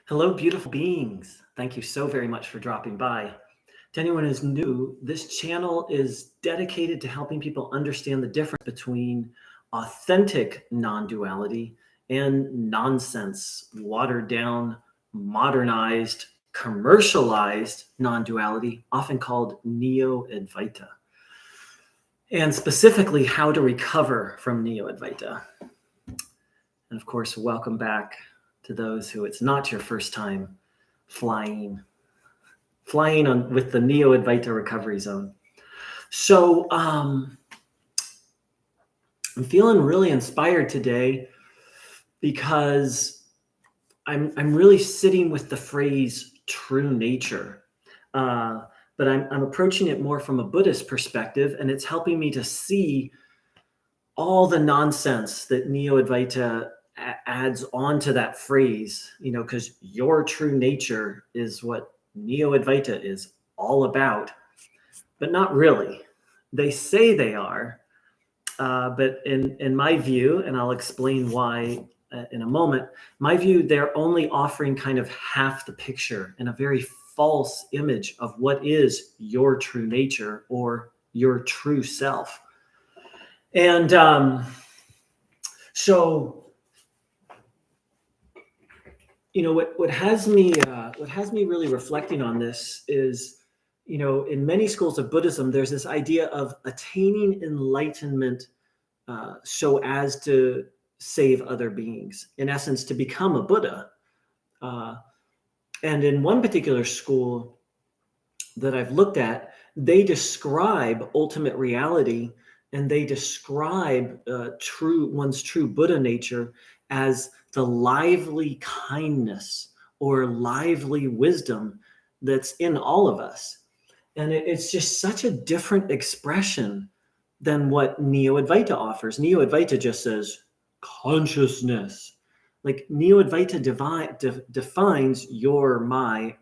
Hello, beautiful beings. Thank you so very much for dropping by. To anyone who's new, this channel is dedicated to helping people understand the difference between authentic non-duality and nonsense, watered down, modernized, commercialized non-duality, often called Neo-Advaita. And specifically, how to recover from Neo-Advaita. And of course, welcome back to those who it's not your first time flying on with the Neo-Advaita Recovery Zone. So I'm feeling really inspired today because I'm really sitting with the phrase true nature. But I'm approaching it more from a Buddhist perspective, and it's helping me to see all the nonsense that Neo-Advaita adds on to that phrase, because your true nature is what Neo-Advaita is all about, but not really. They say they are, but in my view, and I'll explain why in a moment, my view, they're only offering kind of half the picture and a very false image of what is your true nature or your true self. And so what has me really reflecting on this is, in many schools of Buddhism, there's this idea of attaining enlightenment so as to save other beings, in essence, to become a Buddha. And in one particular school that I've looked at, they describe ultimate reality and they describe one's true Buddha nature as the lively kindness or lively wisdom that's in all of us. And it's just such a different expression than what Neo-Advaita offers. Neo-Advaita just says consciousness. Like Neo-Advaita defines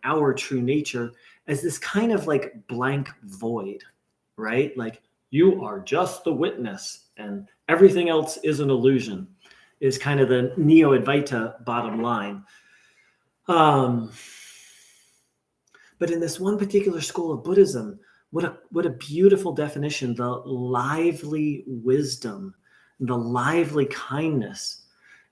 our true nature as this kind of like blank void, right? Like you are just the witness and everything else is an illusion, is kind of the Neo-Advaita bottom line. But in this one particular school of Buddhism, what a beautiful definition, the lively wisdom, the lively kindness.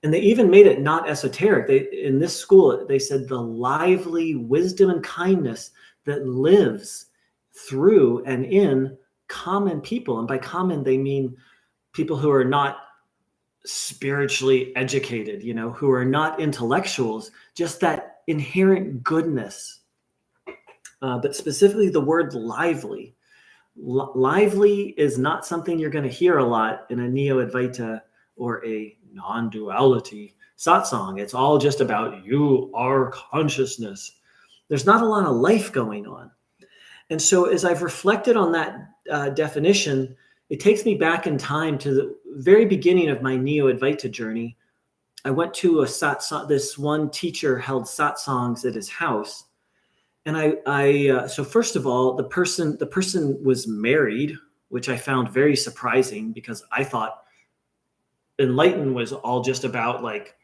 And they even made it not esoteric. In this school, they said the lively wisdom and kindness that lives through and in common people. And by common, they mean people who are not spiritually educated, who are not intellectuals, just that inherent goodness. But specifically the word lively. Lively is not something you're going to hear a lot in a Neo-Advaita or a non-duality satsang. It's all just about you are consciousness. There's not a lot of life going on. And so as I've reflected on that definition, it takes me back in time to the very beginning of my Neo-Advaita journey. I went to a satsang. This one teacher held satsangs at his house. And so first of all, the person was married, which I found very surprising because I thought enlightenment was all just about like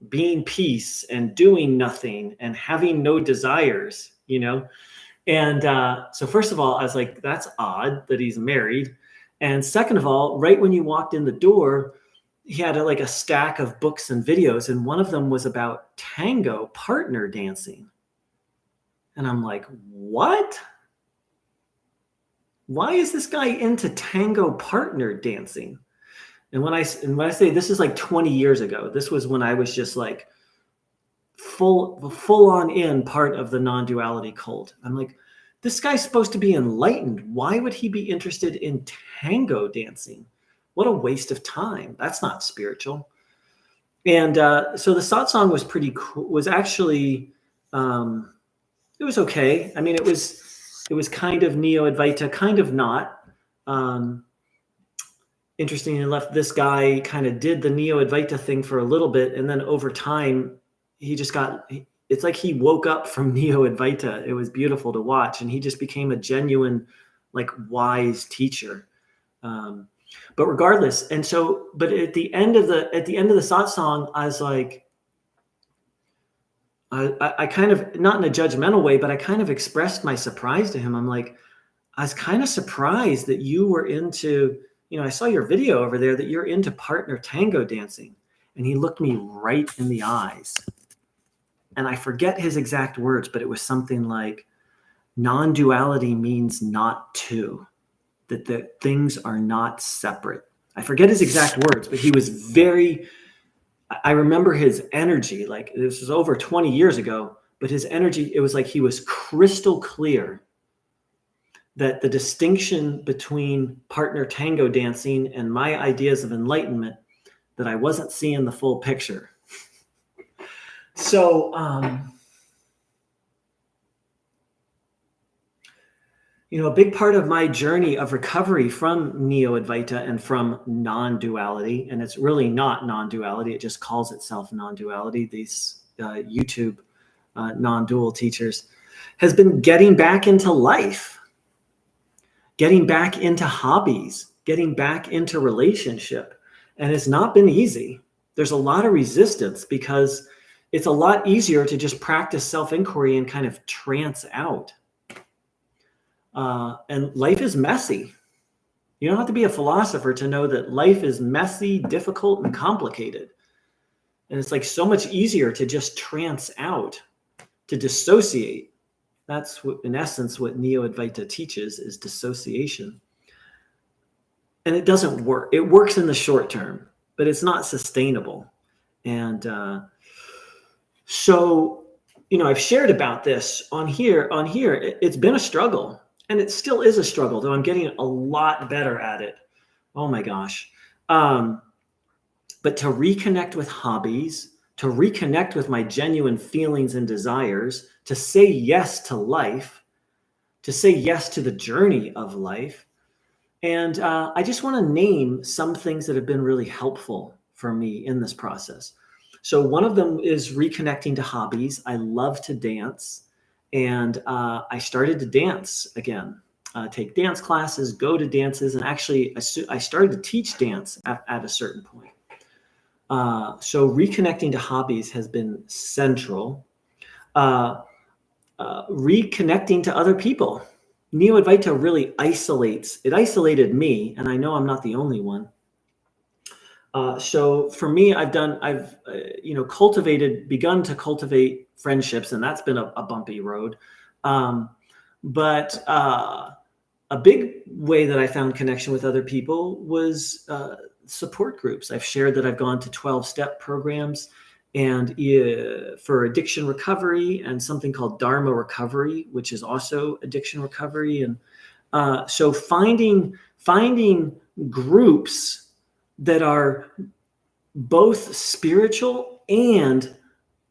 being peace and doing nothing and having no desires, And so first of all, I was like, that's odd that he's married. And second of all, right when you walked in the door, he had a stack of books and videos, and one of them was about tango partner dancing. And I'm like, what? Why is this guy into tango partner dancing? And when I say this is like 20 years ago, this was when I was just like full on in part of the non-duality cult. I'm like, this guy's supposed to be enlightened. Why would he be interested in tango dancing? What a waste of time. That's not spiritual. And so the satsang was pretty cool. Was actually, it was okay. I mean, it was kind of Neo-Advaita, kind of not. Interesting enough, this guy kind of did the Neo-Advaita thing for a little bit, and then over time, it's like he woke up from Neo-Advaita. It was beautiful to watch, and he just became a genuine, like, wise teacher. But regardless, but at the end of the satsang, I was like, I kind of, not in a judgmental way, but I kind of expressed my surprise to him. I'm like, I was kind of surprised that you were into, I saw your video over there that you're into partner tango dancing. And he looked me right in the eyes. And I forget his exact words, but it was something like, non-duality means not two, that the things are not separate. I forget his exact words, but he was I remember his energy, like this was over 20 years ago, but his energy, it was like he was crystal clear that the distinction between partner tango dancing and my ideas of enlightenment, that I wasn't seeing the full picture. So, a big part of my journey of recovery from Neo-Advaita and from non-duality, and it's really not non-duality, it just calls itself non-duality, these YouTube non-dual teachers, has been getting back into life, getting back into hobbies, getting back into relationship. And it's not been easy. There's a lot of resistance because it's a lot easier to just practice self-inquiry and kind of trance out. And life is messy. You don't have to be a philosopher to know that life is messy, difficult, and complicated. And it's like so much easier to just trance out, to dissociate. That's what, in essence, what Neo-Advaita teaches is dissociation. And it doesn't work. It works in the short term, but it's not sustainable. And so, I've shared about this on here. It's been a struggle. And it still is a struggle, though I'm getting a lot better at it. Oh my gosh. But to reconnect with hobbies, to reconnect with my genuine feelings and desires, to say yes to life, to say yes to the journey of life. And I just want to name some things that have been really helpful for me in this process. So one of them is reconnecting to hobbies. I love to dance. And I started to dance again, take dance classes, go to dances. And actually, I started to teach dance at a certain point. So reconnecting to hobbies has been central. Reconnecting to other people. Neo-Advaita really isolated me, and I know I'm not the only one. So for me, I've begun to cultivate friendships, and that's been a bumpy road. But a big way that I found connection with other people was support groups. I've shared that I've gone to 12-step programs and for addiction recovery, and something called Dharma recovery, which is also addiction recovery. And so finding groups that are both spiritual and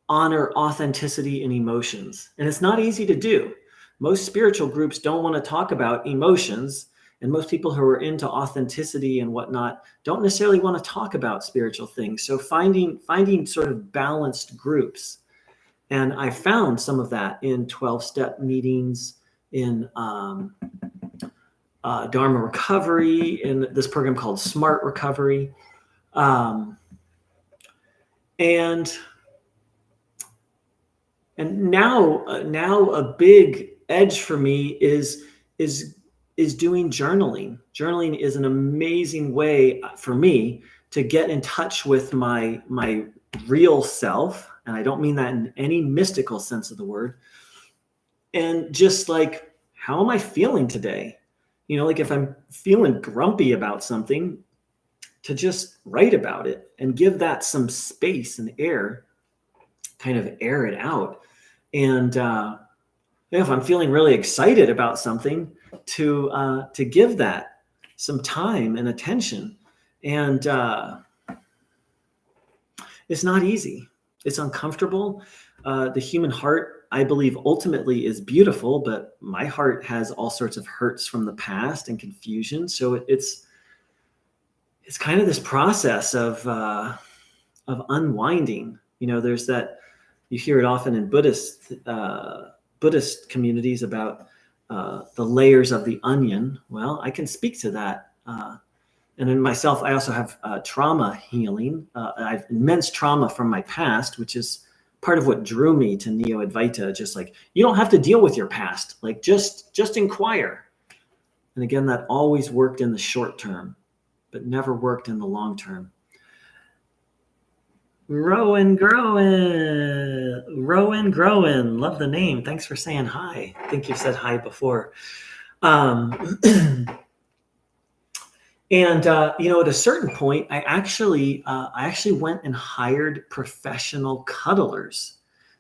honor authenticity and emotions. And it's not easy to do. Most spiritual groups don't want to talk about emotions. And most people who are into authenticity and whatnot don't necessarily want to talk about spiritual things. So finding sort of balanced groups. And I found some of that in 12-step meetings, in Dharma recovery, in this program called Smart Recovery. And now a big edge for me is doing journaling. Journaling is an amazing way for me to get in touch with my real self. And I don't mean that in any mystical sense of the word. And just like, how am I feeling today? Like if I'm feeling grumpy about something, to just write about it and give that some space and air, kind of air it out. And if I'm feeling really excited about something, to give that some time and attention. And it's not easy. It's uncomfortable. The human heart, I believe, ultimately is beautiful, but my heart has all sorts of hurts from the past and confusion. So it's kind of this process of unwinding. There's that, you hear it often in Buddhist communities about the layers of the onion. Well, I can speak to that. And in myself, I also have trauma healing. I have immense trauma from my past, which is part of what drew me to Neo-Advaita. Just like, you don't have to deal with your past. Like, just inquire. And again, that always worked in the short term, but never worked in the long term. Rowan Growin. Love the name. Thanks for saying hi. I think you said hi before. And at a certain point, I actually went and hired professional cuddlers.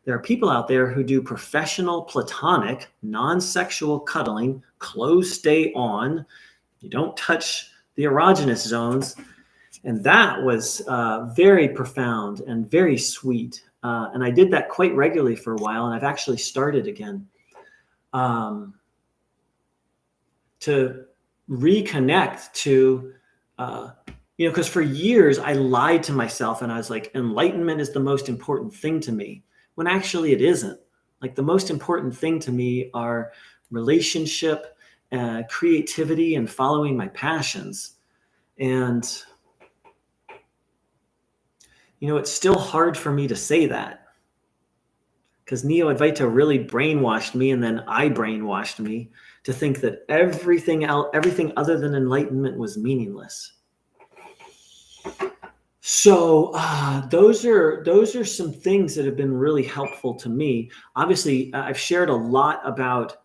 There are people out there who do professional, platonic, non-sexual cuddling. Clothes stay on. You don't touch the erogenous zones. And that was very profound and very sweet. And I did that quite regularly for a while, and I've actually started again to reconnect to, because for years I lied to myself and I was like, enlightenment is the most important thing to me, when actually it isn't. Like, the most important thing to me are relationship, creativity, and following my passions. And it's still hard for me to say that, because Neo-Advaita really brainwashed me, and then I brainwashed me to think that everything other than enlightenment was meaningless. So those are some things that have been really helpful to me. Obviously, I've shared a lot about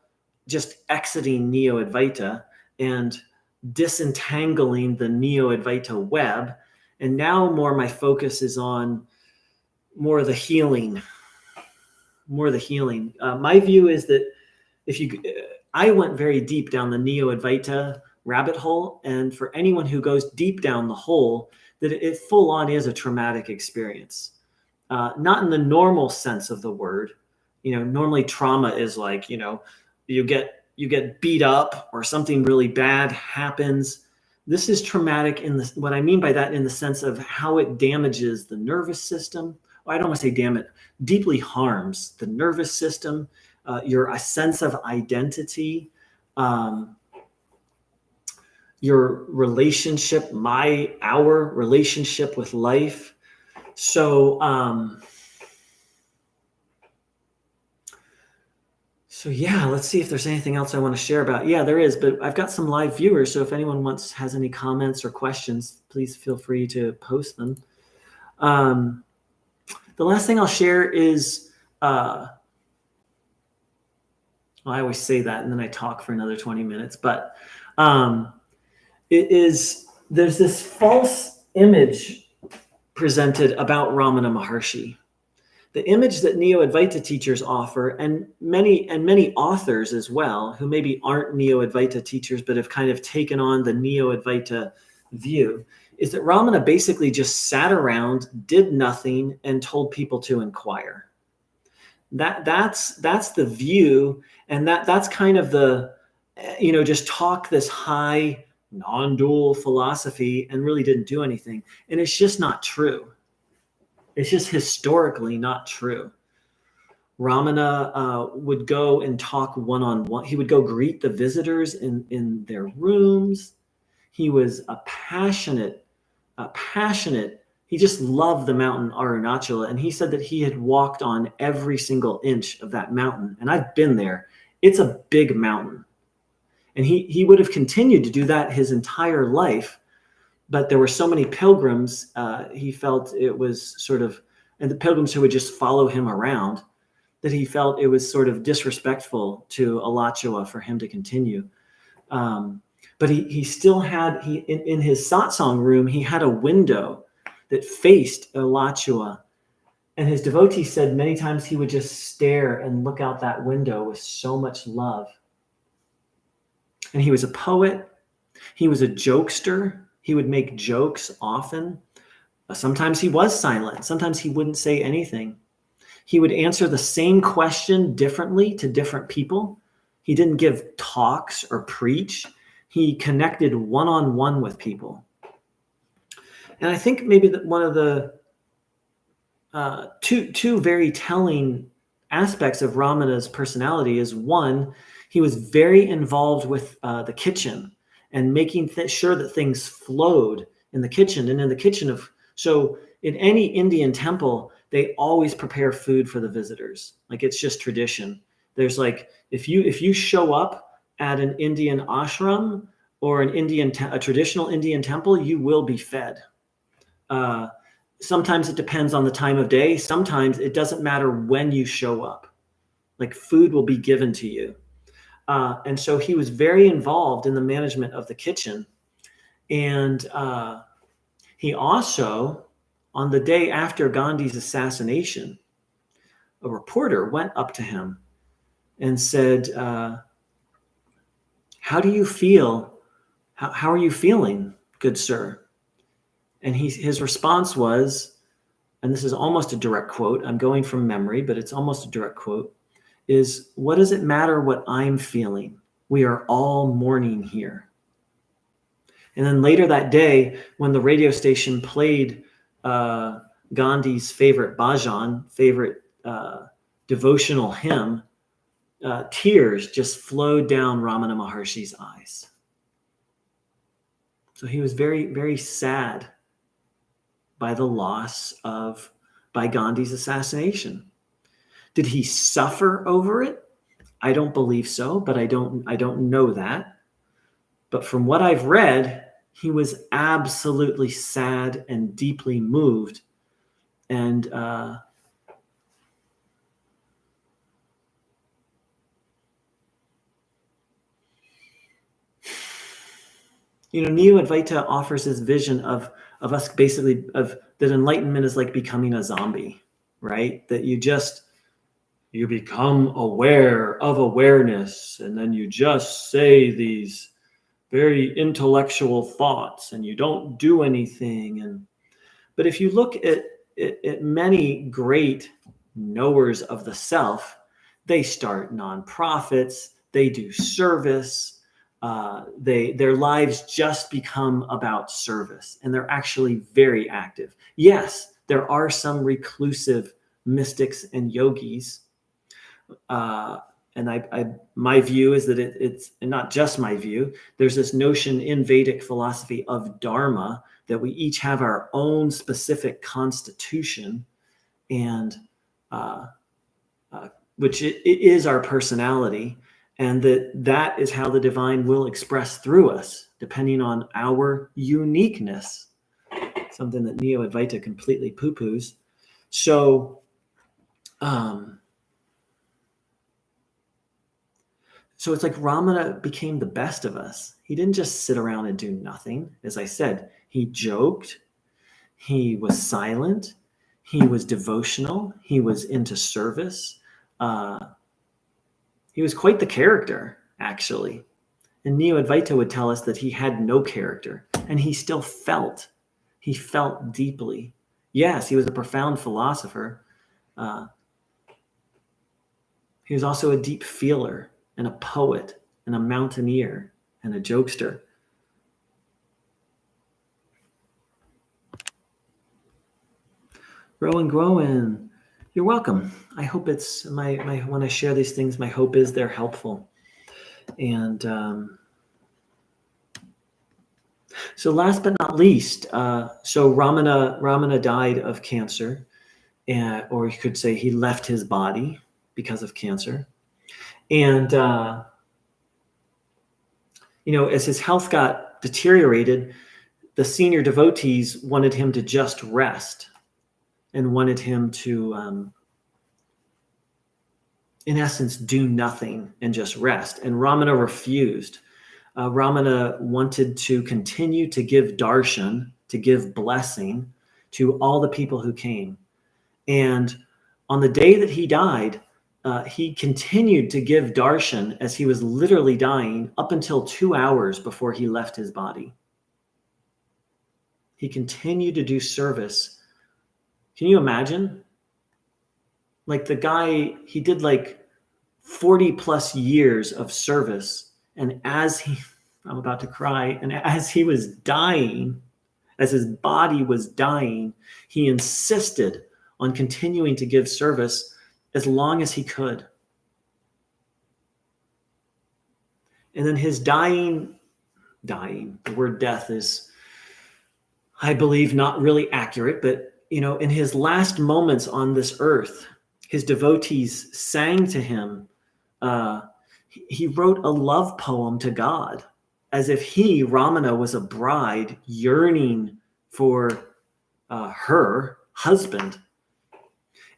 just exiting Neo-Advaita and disentangling the Neo-Advaita web. And now my focus is on more of the healing. My view is that I went very deep down the Neo-Advaita rabbit hole. And for anyone who goes deep down the hole, that it full on is a traumatic experience. Not in the normal sense of the word. Normally trauma is like, you get beat up or something really bad happens. This is traumatic what I mean by that in the sense of how it damages the nervous system. Well, I don't want to say deeply harms the nervous system, a sense of identity, your relationship, our relationship with life. So yeah, let's see if there's anything else I want to share about. Yeah, there is, but I've got some live viewers. So if anyone has any comments or questions, please feel free to post them. The last thing I'll share is, I always say that and then I talk for another 20 minutes, but there's this false image presented about Ramana Maharshi. The image that Neo-Advaita teachers offer, and many authors as well, who maybe aren't Neo-Advaita teachers but have kind of taken on the Neo-Advaita view, is that Ramana basically just sat around, did nothing, and told people to inquire. That's the view, and that's kind of the, just talk this high non-dual philosophy and really didn't do anything. And it's just not true. It's just historically not true. Ramana would go and talk one-on-one. He would go greet the visitors in their rooms. He was a passionate, he just loved the mountain Arunachala. And he said that he had walked on every single inch of that mountain. And I've been there. It's a big mountain. And he would have continued to do that his entire life. But there were so many pilgrims, he felt it was sort of, and the pilgrims who would just follow him around, that he felt it was sort of disrespectful to Alachua for him to continue. But he still had, in his satsang room, he had a window that faced Alachua. And his devotees said many times he would just stare and look out that window with so much love. And he was a poet. He was a jokester. He would make jokes often. Sometimes he was silent. Sometimes he wouldn't say anything. He would answer the same question differently to different people. He didn't give talks or preach. He connected one-on-one with people. And I think maybe that one of the two very telling aspects of Ramana's personality is, one, he was very involved with the kitchen and making sure that things flowed in the kitchen. And in the kitchen so in any Indian temple, they always prepare food for the visitors. Like, it's just tradition. There's like, if you show up at an Indian ashram or a traditional Indian temple, you will be fed. Sometimes it depends on the time of day. Sometimes it doesn't matter when you show up. Like, food will be given to you. And so he was very involved in the management of the kitchen. And he also, on the day after Gandhi's assassination, a reporter went up to him and said, how do you feel? How are you feeling, good sir? And his response was, and this is almost a direct quote, I'm going from memory, but it's almost a direct quote, is, what does it matter what I'm feeling? We are all mourning here. And then later that day, when the radio station played Gandhi's favorite bhajan, favorite devotional hymn, tears just flowed down Ramana Maharshi's eyes. So he was very, very sad by the loss by Gandhi's assassination. Did he suffer over it? I don't believe so, but I don't know that. But from what I've read, he was absolutely sad and deeply moved. And Neo-Advaita offers this vision of us, basically, of that enlightenment is like becoming a zombie, right? That you become aware of awareness, and then you just say these very intellectual thoughts, and you don't do anything. But if you look at many great knowers of the self, they start nonprofits, they do service, their lives just become about service, and they're actually very active. Yes, there are some reclusive mystics and yogis, and my view is that it's and not just my view. There's this notion in Vedic philosophy of dharma that we each have our own specific constitution, and which it is our personality, and that is how the divine will express through us, depending on our uniqueness. Something that Neo-Advaita completely poo-poos. So, So it's like Ramana became the best of us. He didn't just sit around and do nothing. As I said, he joked, he was silent, he was devotional, he was into service. He was quite the character, actually. And Neo-Advaita would tell us that he had no character, and he still felt. He felt deeply. Yes, he was a profound philosopher. He was also a deep feeler, and a poet, and a mountaineer, and a jokester. Growing. You're welcome. I hope it's when I share these things, my hope is they're helpful. And so last but not least, so Ramana died of cancer, or you could say he left his body because of cancer. And, as his health got deteriorated, the senior devotees wanted him to just rest and wanted him to, in essence, do nothing and just rest. And Ramana refused. Ramana wanted to continue to give darshan, to give blessing to all the people who came. And on the day that he died, he continued to give darshan as he was literally dying up until 2 hours before he left his body. He continued to do service. Can you imagine? Like, the guy, he did like 40 plus years of service. And I'm about to cry, and as he was dying, as his body was dying, he insisted on continuing to give service as long as he could. And then his dying, the word death is, I believe, not really accurate, but in his last moments on this earth, his devotees sang to him. He wrote a love poem to God, as if he, Ramana, was a bride yearning for her husband.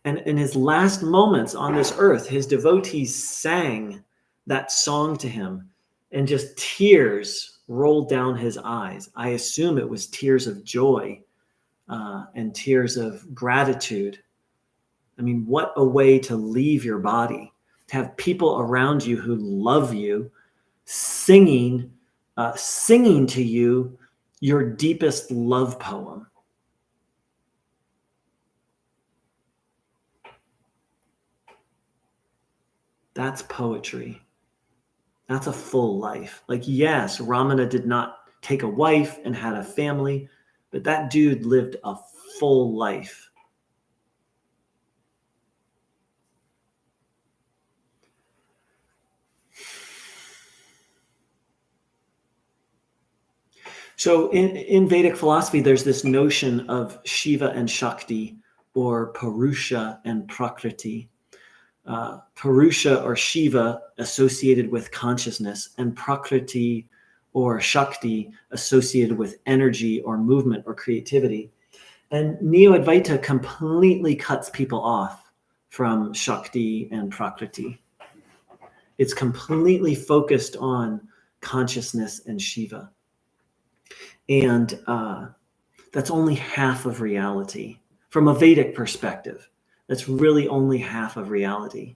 And in his last moments on this earth, his devotees sang that song to him, and just tears rolled down his eyes. I assume it was tears of joy and tears of gratitude. I mean, what a way to leave your body, to have people around you who love you singing to you your deepest love poem. That's poetry. That's a full life. Like, yes, Ramana did not take a wife and had a family, but that dude lived a full life. So in Vedic philosophy, there's this notion of Shiva and Shakti, or Purusha and Prakriti. Purusha or Shiva associated with consciousness, and Prakriti or Shakti associated with energy or movement or creativity. And Neo-Advaita completely cuts people off from Shakti and Prakriti. It's completely focused on consciousness and Shiva. And that's only half of reality. From a Vedic perspective, that's really only half of reality.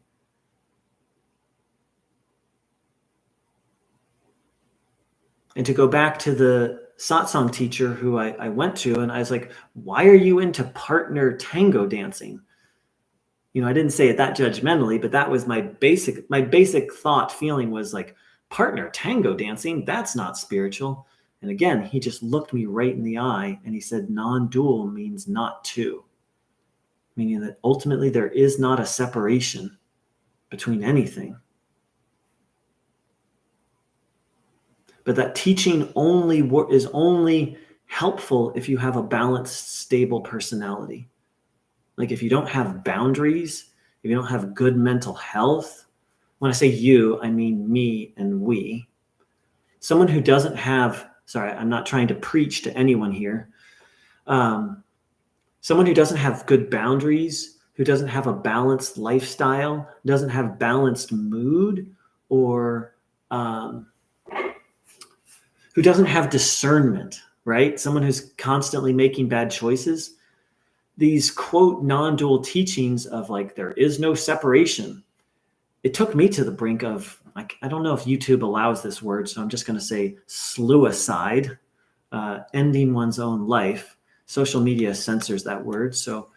And to go back to the satsang teacher who I went to, and I was like, why are you into partner tango dancing? I didn't say it that judgmentally, but that was my basic thought feeling was like, partner tango dancing, that's not spiritual. And again, he just looked me right in the eye and he said, non-dual means not two, meaning that ultimately there is not a separation between anything. But that teaching is only helpful if you have a balanced, stable personality. Like if you don't have boundaries, if you don't have good mental health, when I say you, I mean me and we. Someone who doesn't have, sorry, I'm not trying to preach to anyone here. Someone who doesn't have good boundaries, who doesn't have a balanced lifestyle, doesn't have balanced mood, or who doesn't have discernment, right? Someone who's constantly making bad choices. These quote non-dual teachings of like, there is no separation. It took me to the brink of, like, I don't know if YouTube allows this word, so I'm just going to say sluicide, ending one's own life. Social media censors that word. So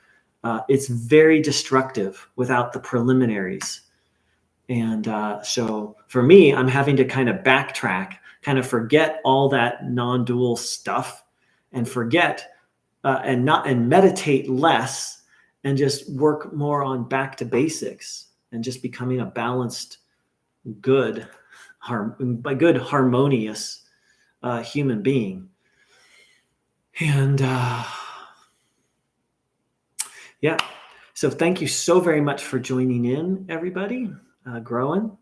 it's very destructive without the preliminaries. And so for me, I'm having to kind of backtrack, kind of forget all that non-dual stuff and forget and meditate less and just work more on back to basics and just becoming a balanced, good, harmonious human being. And yeah, so thank you so very much for joining in, everybody. Growing.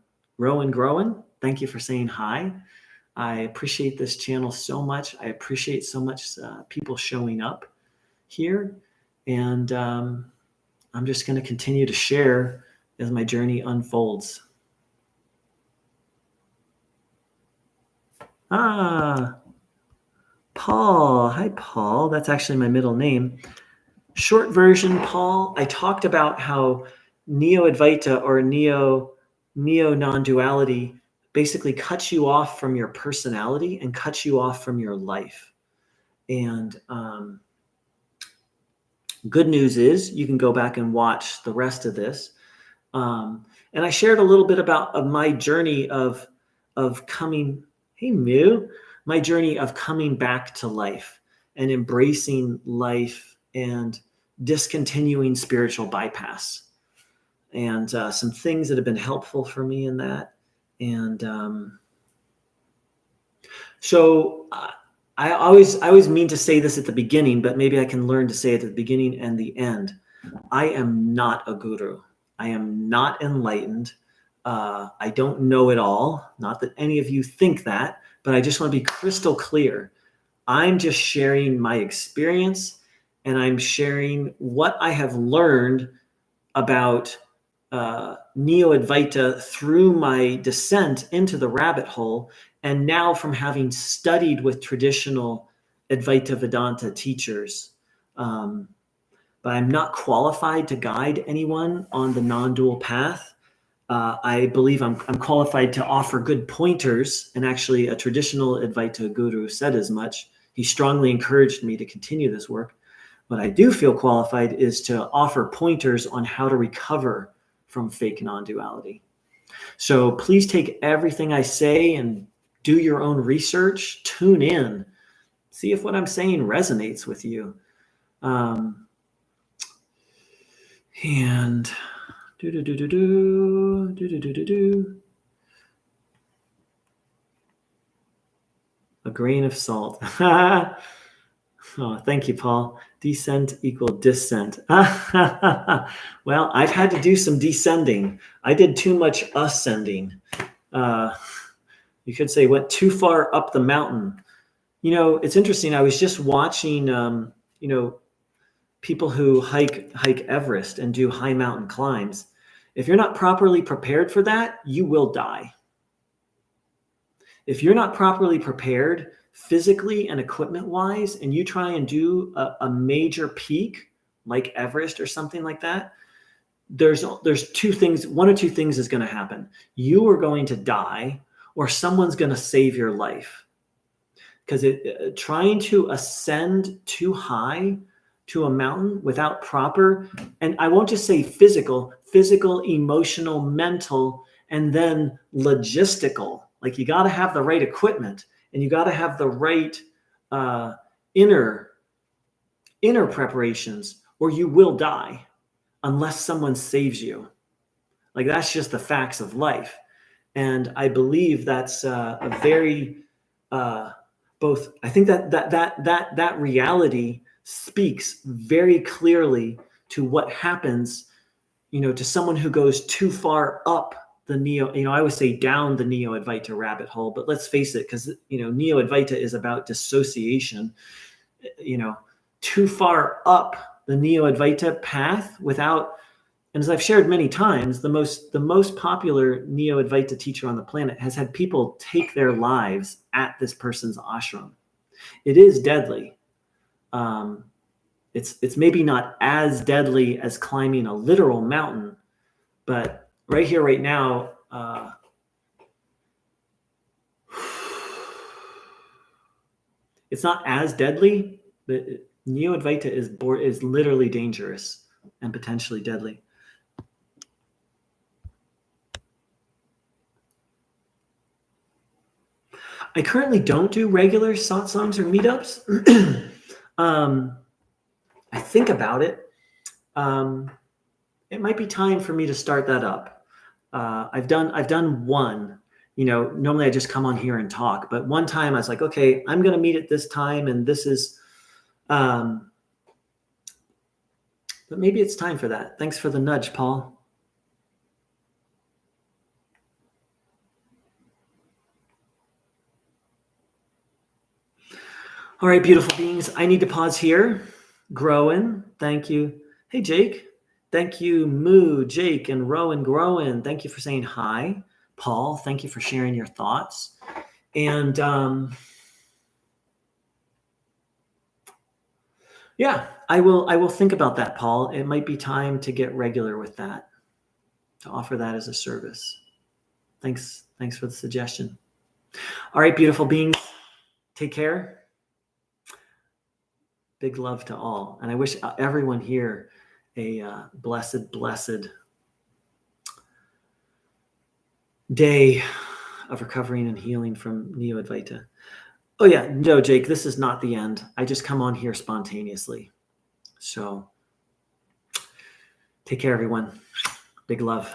Thank you for saying hi. I appreciate this channel so much. I appreciate so much people showing up here. And I'm just going to continue to share as my journey unfolds. Paul. Hi, Paul. That's actually my middle name. Short version, Paul, I talked about how Neo-Advaita or Neo-Non-Duality basically cuts you off from your personality and cuts you off from your life. And good news is you can go back and watch the rest of this. And I shared a little bit of my journey of coming, hey, Mew, my journey of coming back to life and embracing life and discontinuing spiritual bypass, and some things that have been helpful for me in that. And so I always mean to say this at the beginning, but maybe I can learn to say it at the beginning and the end. I am not a guru. I am not enlightened. I don't know it all. Not that any of you think that, but I just want to be crystal clear. I'm just sharing my experience, and I'm sharing what I have learned about Neo-Advaita through my descent into the rabbit hole, and now from having studied with traditional Advaita Vedanta teachers. But I'm not qualified to guide anyone on the non-dual path. I believe I'm qualified to offer good pointers, and actually a traditional Advaita guru said as much. He strongly encouraged me to continue this work. What I do feel qualified is to offer pointers on how to recover from fake non-duality. So please take everything I say and do your own research, tune in, see if what I'm saying resonates with you. And a grain of salt. Oh, thank you, Paul. Descent equal dissent. Well, I've had to do some descending. I did too much ascending. You could say went too far up the mountain. You know, it's interesting. I was just watching, people who hike Everest and do high mountain climbs. If you're not properly prepared for that, you will die. If you're not properly prepared physically and equipment wise, and you try and do a major peak like Everest or something like that, there's two things. One or two things is going to happen. You are going to die, or someone's going to save your life. Because trying to ascend too high to a mountain without proper, and I won't just say physical, emotional, mental, and then logistical. Like, you got to have the right equipment, and you got to have the right inner preparations, or you will die unless someone saves you. Like, that's just the facts of life. And I believe that's a very both. I think that reality speaks very clearly to what happens, to someone who goes too far up the I always say down the Neo-Advaita rabbit hole, but let's face it, because, Neo-Advaita is about dissociation, too far up the Neo-Advaita path without, and as I've shared many times, the most popular Neo-Advaita teacher on the planet has had people take their lives at this person's ashram. It is deadly. It's maybe not as deadly as climbing a literal mountain, but right here, right now, it's not as deadly, but Neo-Advaita is literally dangerous and potentially deadly. I currently don't do regular satsangs or meetups. I think about it. It might be time for me to start that up. I've done one. Normally I just come on here and talk, but one time I was like, okay, I'm going to meet at this time, and this is. But maybe it's time for that. Thanks for the nudge, Paul. All right, beautiful beings. I need to pause here. Growin, thank you. Hey, Jake. Thank you, Moo, Jake, and Rowan Growin. Thank you for saying hi. Paul, thank you for sharing your thoughts. And yeah, I will think about that, Paul. It might be time to get regular with that, to offer that as a service. Thanks for the suggestion. All right, beautiful beings. Take care. Big love to all. And I wish everyone here a blessed day of recovering and healing from Neo-Advaita. Oh yeah, no, Jake, this is not the end. I just come on here spontaneously. So take care, everyone. Big love.